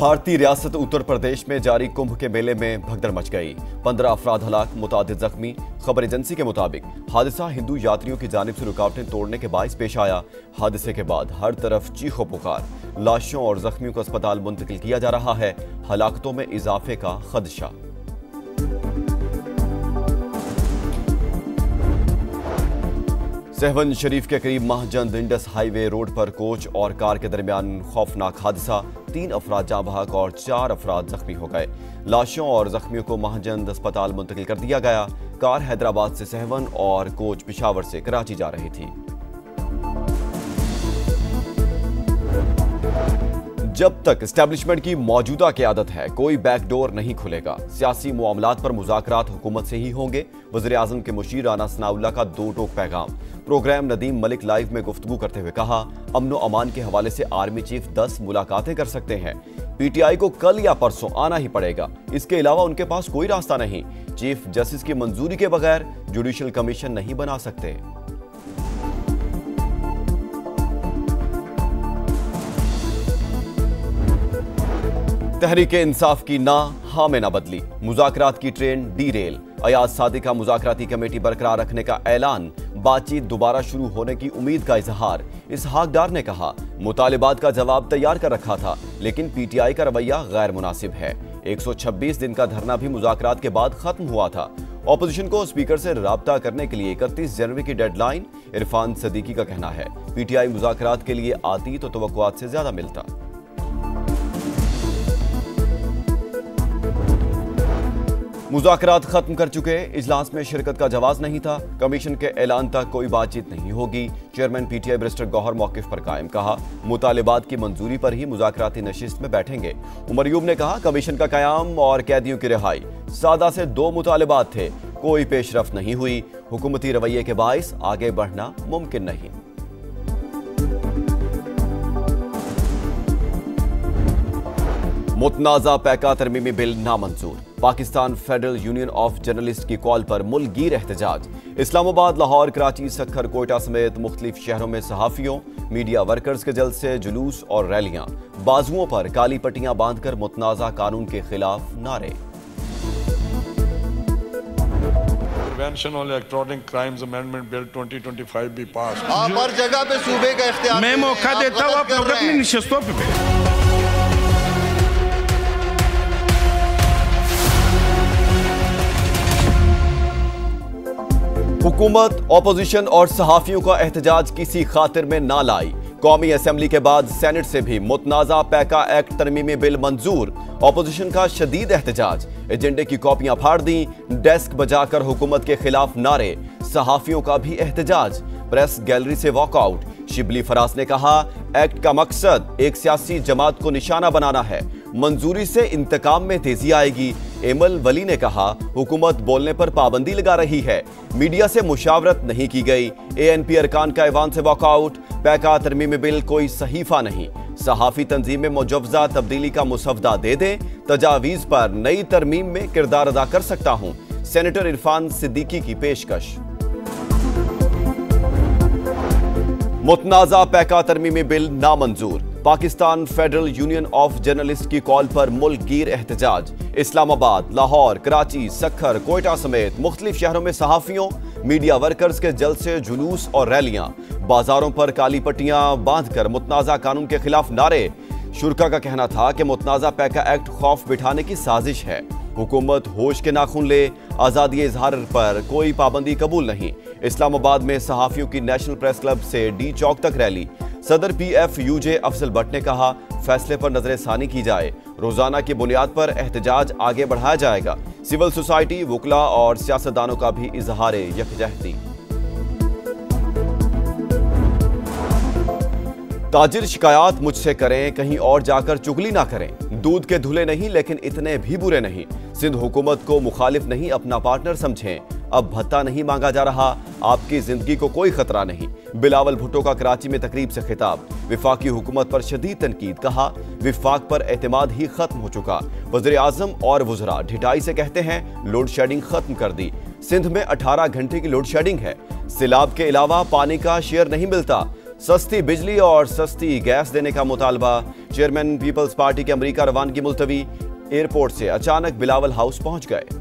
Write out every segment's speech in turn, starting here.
भारतीय रियासत उत्तर प्रदेश में जारी कुंभ के मेले में भगदड़ मच गई। 15 अफराद हलाक, मुतादिद जख्मी। खबर एजेंसी के मुताबिक हादसा हिंदू यात्रियों की जानिब से रुकावटें तोड़ने के बायस पेश आया। हादसे के बाद हर तरफ चीखों पुकार, लाशों और जख्मियों को अस्पताल मुंतकिल किया जा रहा है। हलाकतों में इजाफे का खदशा। सहवन शरीफ के करीब महजंद इंडस हाईवे रोड पर कोच और कार के दरमियान खौफनाक हादसा। 3 अफराद जाँ बहक और 4 अफराद जख्मी हो गए। लाशों और जख्मियों को महजंद अस्पताल मुंतकिल कर दिया गया। कार हैदराबाद से सहवन और कोच पेशावर से कराची जा रही थी। जब तक एस्टेब्लिशमेंट की मौजूदा क़यादत है, कोई बैकडोर नहीं खुलेगा। सियासी मामलात पर मुज़ाकरात हुकूमत से ही होंगे। वज़ीर-ए-आज़म के मुशीर राना सनाउल्लाह का 2 टोक पैगाम। प्रोग्राम नदीम मलिक लाइव में गुफ्तगू करते हुए कहा, अमन व अमान के हवाले से आर्मी चीफ 10 मुलाकातें कर सकते हैं। पीटीआई को कल या परसों आना ही पड़ेगा। इसके अलावा उनके पास कोई रास्ता नहीं। चीफ जस्टिस की मंजूरी के बगैर जुडिशल कमीशन नहीं बना सकते। तहरीके इंसाफ की ना हाँ में ना बदली। मुज़ाकरात की ट्रेन डीरेल। अयाज सादिक का मुज़ाकराती कमेटी बरकरार रखने का ऐलान। बातचीत दोबारा शुरू होने की उम्मीद का इजहार। इसहाक डार ने कहा, मुतालिबात का जवाब तैयार कर रखा था, लेकिन पीटीआई का रवैया गैर मुनासिब है। 126 दिन का धरना भी मुज़ाकरात के बाद खत्म हुआ था। ऑपोजिशन को स्पीकर से राब्ता करने के लिए 31 जनवरी की डेडलाइन। इरफान सदीकी का कहना है, पीटीआई मुज़ाकरात के लिए आती तो तवक्कुआत से ज्यादा मिलता। मुज़ाकरात खत्म कर चुके, इजलास में शिरकत का जवाज नहीं था। कमीशन के ऐलान तक कोई बातचीत नहीं होगी। चेयरमैन पीटीआई बैरिस्टर गौहर मौकिफ पर कायम। कहा, मुतालिबात की मंजूरी पर ही मुज़ाकराती नशिस्त में बैठेंगे। उमर यूब ने कहा, कमीशन का कयाम और कैदियों की रिहाई। सादा से 2 मुतालिबात थे, कोई पेशरफ्त नहीं हुई। हुकूमती रवैये के बाइस आगे बढ़ना मुमकिन नहीं। मुतनाज़ा पैका तरमीमी बिल नामंजूर। Pakistan federal union of journalist की कॉल पर मुल्कगीर एहतजाज। इस्लामाबाद, लाहौर, कराची, सक्खर, कोयटा समेत मुख्तलिफ शहरों में सहाफियों, मीडिया वर्कर्स के जलसे, जुलूस और रैलियां। बाजुओं पर काली पट्टियां बांधकर मुतनाज़ा कानून के खिलाफ नारे। Prevention of electronic crimes amendment bill 2025 भी पास। आप हर जगह पे सूबे का इख्तियार। मैं मौका देता हूं आप लोग अपनी निशस्तों पे। हुकूमत, ऑपोजिशन और सहाफियों का एहतजाज किसी खातिर में ना लाई। कौमी असेंबली के बाद सेनेट से भी मुतनाज़ा पैका एक्ट तरमीमी बिल मंजूर। ऑपोजिशन का शदीद एहतजाज। एजेंडे की कॉपियां फाड़ दी, डेस्क बजाकर हुकूमत के खिलाफ नारे। सहाफियों का भी एहतजाज। प्रेस गैलरी से वॉकआउट। शिबली फराज ने कहा, एक्ट का मकसद एक सियासी जमात को निशाना बनाना है। मंजूरी से इंतकाम में तेजी आएगी। एमल वली ने कहा, हुकूमत बोलने पर पाबंदी लगा रही है। मीडिया से मुशावरत नहीं की गई। एएनपी अरकान का ऐवान से वॉकआउट। पैका तरमीमी बिल कोई सहीफा नहीं। सहाफी तंजीमें मुजव्वजा तब्दीली का मुसवदा दे दें। तजावीज पर नई तरमीम में किरदार अदा कर सकता हूं। सेनेटर इरफान सिद्दीकी की पेशकश। मुतनाज़ा पैका तरमीमी बिल नामंजूर। Pakistan federal union of journalist की कॉल पर मुल्कगीर एहतजाज। इस्लामाबाद, लाहौर, कराची, सक्खर, कोयटा समेत मुख्तलिफ शहरों में सहाफियों, मीडिया वर्कर्स के जलसे, जुलूस और रैलियां। बाजारों पर काली पट्टियां बांधकर मुतनाज़ा कानून के खिलाफ नारे। शुरका का कहना था कि मुतनाज़ा पैका एक्ट खौफ बिठाने की साजिश है। हुकूमत होश के नाखून ले। आज़ादी इजहार पर कोई पाबंदी कबूल नहीं। इस्लामाबाद में सहाफियों की नेशनल प्रेस क्लब से डी चौक तक रैली। सदर PFUJ अफजल भट्ट ने कहा, फैसले पर नजरसानी की जाए। रोजाना की बुनियाद पर एहतजाज आगे बढ़ाया जाएगा। सिविल सोसाइटी, वुकला और सियासतदानों का भी इजहार यकजहती। ताजिर शिकायत मुझसे करें, कहीं और जाकर चुगली ना करें। दूध के धुले नहीं, लेकिन इतने भी बुरे नहीं। सिंध हुकूमत को मुखालिफ नहीं, अपना पार्टनर समझें। अब भत्ता नहीं मांगा जा रहा, आपकी जिंदगी को कोई खतरा नहीं। बिलावल भुट्टो का कराची में तकरीब से खिताब। विफाकी हुकूमत पर शदीद तनकीद। कहा, विफाक पर एतमाद ही खत्म हो चुका। वज़ीर-ए-आज़म और वज़रा ढिठाई से कहते हैं, लोड शेडिंग खत्म कर दी। सिंध में 18 घंटे की लोड शेडिंग है। सिलाब के अलावा पानी का शेयर नहीं मिलता। सस्ती बिजली और सस्ती गैस देने का मुतालबा। चेयरमैन पीपल्स पार्टी के अमेरिका रवानगी मुलतवी। एयरपोर्ट से अचानक बिलावल हाउस पहुंच गए।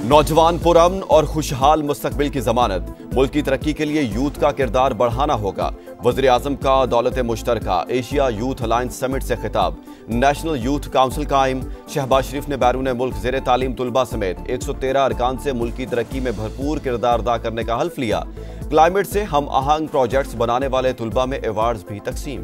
नौजवान पुरअमन और खुशहाल मुस्तकबिल की जमानत। मुल्क की तरक्की के लिए यूथ का किरदार बढ़ाना होगा। वज़ीर आज़म का दौलत मुश्तरका एशिया यूथ अलायंस समिट से खिताब। नेशनल यूथ काउंसिल कायम। शहबाज शरीफ ने बैरून मुल्क ज़ेर तालीम तुलबा समेत 113 अरकान से मुल्क की तरक्की में भरपूर किरदार अदा करने का हल्फ लिया। क्लाइमेट से हम आहंग प्रोजेक्ट्स बनाने वाले तुलबा में अवार्ड्स भी तकसीम।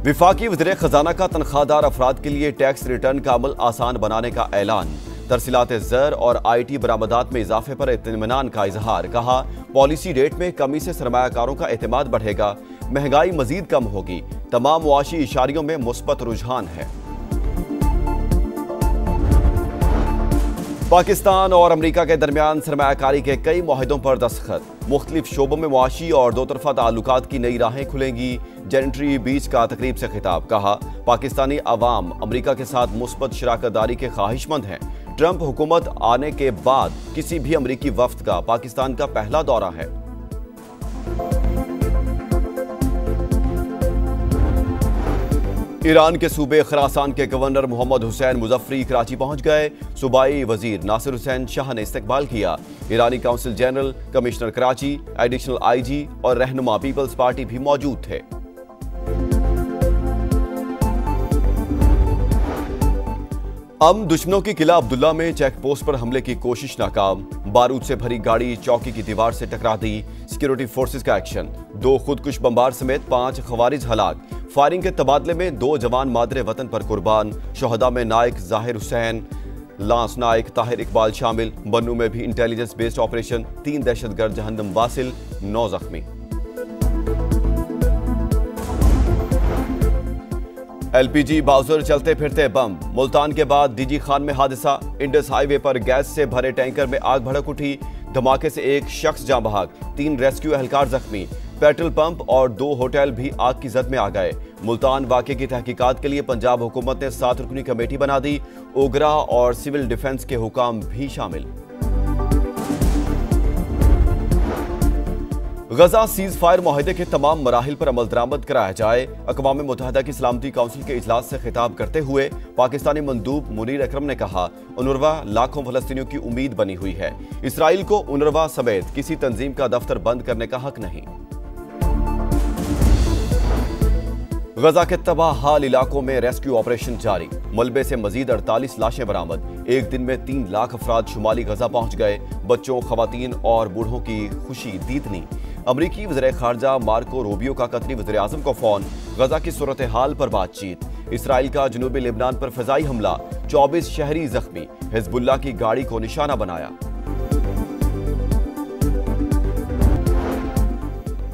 विफाकी वज़ीर खजाना का तनख्वाहदार अफराद के लिए टैक्स रिटर्न का अमल आसान बनाने का ऐलान। तरसीलात ज़र और IT बरामदात में इजाफे पर इत्मीनान का इजहार। कहा, पॉलिसी रेट में कमी से सरमायाकारों का एतमाद बढ़ेगा, महंगाई मजीद कम होगी। तमाम मुआशी इशारियों में मुस्बत रुझान है। पाकिस्तान और अमेरिका के दरमियान सरमायाकारी के कई मुआहिदों पर दस्तखत। मुख्तलिफ शोबों में मुआशी और दो तरफा ताल्लुकात की नई राहें खुलेंगी। जेनेटरी बीच का तकरीब से खिताब। कहा, पाकिस्तानी अवाम अमेरिका के साथ मुस्बत शराकतदारी के ख्वाहिशमंद हैं। ट्रंप हुकूमत आने के बाद किसी भी अमेरिकी वफ्द का पाकिस्तान का पहला दौरा है। ईरान के सूबे खरासान के गवर्नर मोहम्मद हुसैन मुजफ्फरी कराची पहुंच गए। सूबाई वजीर नासिर हुसैन शाह ने इस्तकबाल किया। ईरानी council general, commissioner Karachi, additional IG और रहनुमा पीपल्स पार्टी भी मौजूद थे। दुश्मनों की किला अब्दुल्ला में चेक पोस्ट पर हमले की कोशिश नाकाम। बारूद से भरी गाड़ी चौकी की दीवार से टकरा दी। सिक्योरिटी फोर्सेस का एक्शन। 2 खुदकुश बमबार समेत 5 खवारिज हलाक। फायरिंग के तबादले में 2 जवान मादरे वतन पर कुर्बान। शोहदा में नायक जाहिर हुसैन, लांस नायक ताहिर इकबाल शामिल। बन्नू में भी इंटेलिजेंस बेस्ड ऑपरेशन। 3 दहशतगर्द जहन्नम वासिल, 9 जख्मी। LPG बाउजर चलते फिरते बम। मुल्तान के बाद DG खान में हादसा। इंडस हाईवे पर गैस से भरे टैंकर में आग भड़क उठी। धमाके से एक शख्स जाँ बहक, 3 रेस्क्यू एहलकार जख्मी। पेट्रोल पंप और 2 होटल भी आग की जद में आ गए। मुल्तान वाक़े की तहकीकात के लिए पंजाब हुकूमत ने 7 रुकनी कमेटी बना दी। ओगरा और सिविल डिफेंस के हुकाम भी शामिल। गजा सीज फायर मुआहदे के तमाम मराहिल पर अमल दरामद कराया जाए। अक़वाम मुत्तहिदा की सलामती काउंसिल के इजलास से खिताब करते हुए पाकिस्तानी मंदूब मुनीर अकरम ने कहा, उनरवा लाखों फलस्तीनियों की उम्मीद बनी हुई है। इसराइल को उनरवा समेत किसी तंजीम का दफ्तर बंद करने का हक नहीं। गजा के तबाह हाल इलाकों में रेस्क्यू ऑपरेशन जारी। मलबे से मजीद 48 लाशें बरामद। एक दिन में 3 लाख अफराद शुमाली गजा पहुंच गए। बच्चों, खवातीन और बूढ़ों की खुशी दीदनी। अमरीकी वज़ीर ख़ारजा मार्को रूबियो का कतरी वज़ीर आज़म को फ़ोन। गजा की सूरत हाल पर बातचीत। इसराइल का जनूबी लेबनान पर फ़िज़ाई हमला, 24 शहरी जख्मी। हिज़्बुल्लाह की गाड़ी को निशाना बनाया।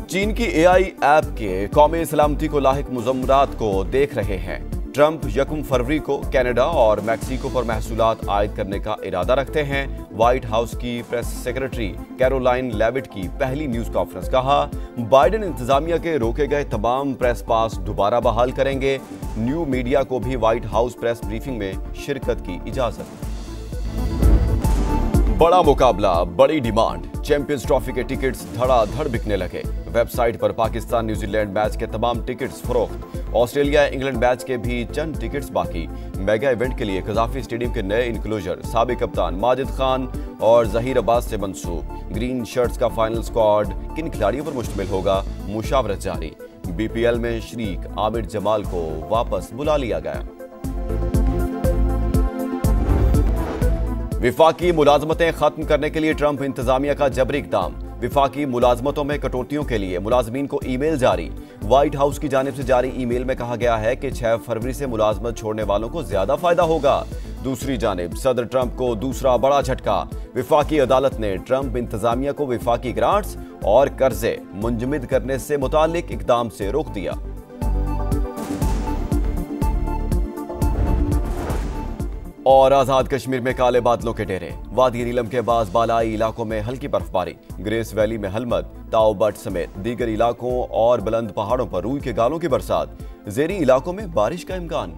चीन की AI ऐप के कौमी सलामती को लाहिक मुज़म्मरात को देख रहे हैं। ट्रंप 1 फरवरी को कनाडा और मैक्सिको पर महसूलात आयद करने का इरादा रखते हैं। व्हाइट हाउस की प्रेस सेक्रेटरी कैरोलाइन लेविट की पहली न्यूज कॉन्फ्रेंस। कहा, बाइडेन इंतजामिया के रोके गए तमाम प्रेस पास दोबारा बहाल करेंगे। न्यू मीडिया को भी व्हाइट हाउस प्रेस ब्रीफिंग में शिरकत की इजाजत। बड़ा मुकाबला, बड़ी डिमांड। चैंपियंस ट्रॉफी के टिकट्स धड़ाधड़ बिकने लगे। वेबसाइट पर पाकिस्तान न्यूजीलैंड मैच के तमाम टिकट्स फरोख्त। ऑस्ट्रेलिया इंग्लैंड मैच के भी चंद टिकट्स बाकी। मेगा इवेंट के लिए कज़ाफी स्टेडियम के नए इंक्लोजर साबिक कप्तान माजिद खान और जहीर अब्बास से मंसूब। ग्रीन शर्ट्स का फाइनल स्क्वाड किन खिलाड़ियों पर मुश्तमिल होगा, मुशावरत जारी। BPL में शरीक आमिर जमाल को वापस बुला लिया गया। विफाकी मुलाजमतें खत्म करने के लिए ट्रंप इंतजामिया का जबरी इक़दाम। विफाकी मुलाजमतों में कटौतियों के लिए मुलाजमीन को ईमेल जारी। व्हाइट हाउस की जानिब से जारी ईमेल में कहा गया है कि 6 फरवरी से मुलाजमत छोड़ने वालों को ज्यादा फायदा होगा। दूसरी जानिब सदर ट्रंप को दूसरा बड़ा झटका। विफाकी अदालत ने ट्रंप इंतजामिया को विफाकी ग्रांट्स और कर्जे मुंजमद करने से मुतालिक इक़दाम से रोक दिया। और आजाद कश्मीर में काले बादलों के डेरे। वादी नीलम के बाद बालाई इलाकों में हल्की बर्फबारी। ग्रेस वैली में हलमत, ताओ बट समेत दीगर इलाकों और बुलंद पहाड़ों पर रूई के गालों की बरसात। ज़ेरी इलाकों में बारिश का इम्कान।